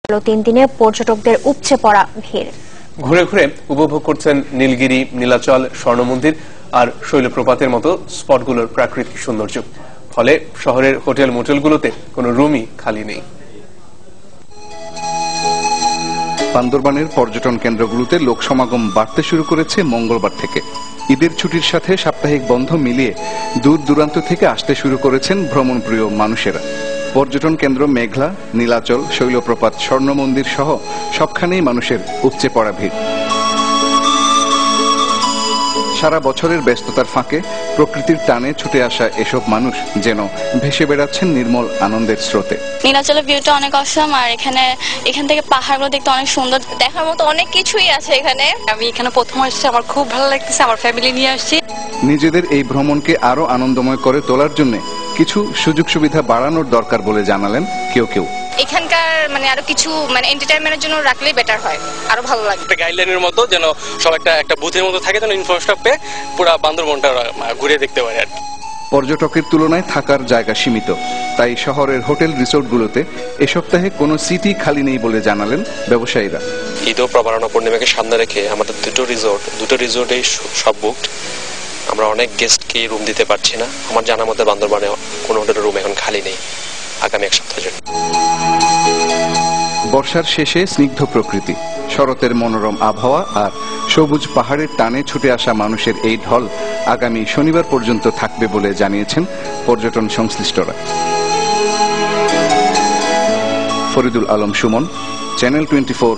টানা 3 দিনে পর্যটকদের উপচে পড়া ভিড়। ঘুরে ঘুরে উপভোগ করছেন নীলগিরি, নীলাচল, স্বর্ণমন্দির আর শৈলপ্রপাতের মতো স্পটগুলোর প্রাকৃতিক সৌন্দর্য। ফলে শহরের হোটেল মোটেলগুলোতে কোনো রুমই খালি নেই। বান্দরবানের পর্যটন কেন্দ্রগুলোতে লোক সমাগম বাড়তে শুরু করেছে মঙ্গলবার থেকে। ঈদের ছুটির সাথে সাপ্তাহিক বন্ধ মিলিয়ে দূর দূরান্ত থেকে আসতে শুরু করেছেন ভ্রমণপ্রিয় মানুষেরা। পর্যটন কেন্দ্র মেঘলা, নীলাচল, শৈলপ্রপাত, স্বর্ণমন্দির সহ সবখানেই মানুষের উপচে পড়া ভিড়। সারা বছরের ব্যস্ততার ফাঁকে প্রকৃতির টানে ছুটে আসা এসব মানুষ যেন ভেসে বেড়াচ্ছেন নির্মল আনন্দের স্রোতে। নীলাচলের ভিউটা অনেক অসম, আর এখান থেকে পাহাড়গুলো দেখতে অনেক সুন্দর, দেখার মতো অনেক কিছুই আছে এখানে। আমি এখানে প্রথম আসছি, আমার খুব ভালো লাগতেছে, আমার ফ্যামিলি নিয়ে আসছি। নিজেদের এই ভ্রমণকে আরো আনন্দময় করে তোলার জন্য কিছু সুযোগ সুবিধা বাড়ানোর দরকার বলে জানালেন কেউ কেউ। এখানকার আরো কিছু এন্টারটেইনমেন্টের জন্য রাখলেই বেটার হয়, আরো ভালো লাগবে। একটা গাইডলাইনের মতো যেন সব একটা বুথের মতো থাকে, যেন ইনফরমেশন পেয়ে পুরো বান্দরবনটা ঘুরে দেখতে পারে আর কি। পর্যটকের তুলনায় থাকার জায়গা সীমিত, তাই শহরের হোটেল রিসোর্টগুলোতে এ সপ্তাহে কোনো সিটি খালি নেই বলে জানালেন ব্যবসায়ীরা। ঈদ ও প্রবারণা পূর্ণিমাকে সামনে রেখে আমাদের দুটো রিসোর্টেই সব বুকড। আমরা অনেক গেস্টকে রুম দিতে পারছি না। আমার জানা মতে বান্দরবানে কোনো হোটেলের রুম এখন খালি নেই আগামী এক সপ্তাহের জন্য। বর্ষার শেষে স্নিগ্ধ প্রকৃতি, শরতের মনোরম আবহাওয়া আর সবুজ পাহাড়ের টানে ছুটে আসা মানুষের এই ঢল আগামী শনিবার পর্যন্ত থাকবে বলে জানিয়েছেন পর্যটন সংশ্লিষ্টরা। ফরিদুল আলম সুমন, চ্যানেল 24,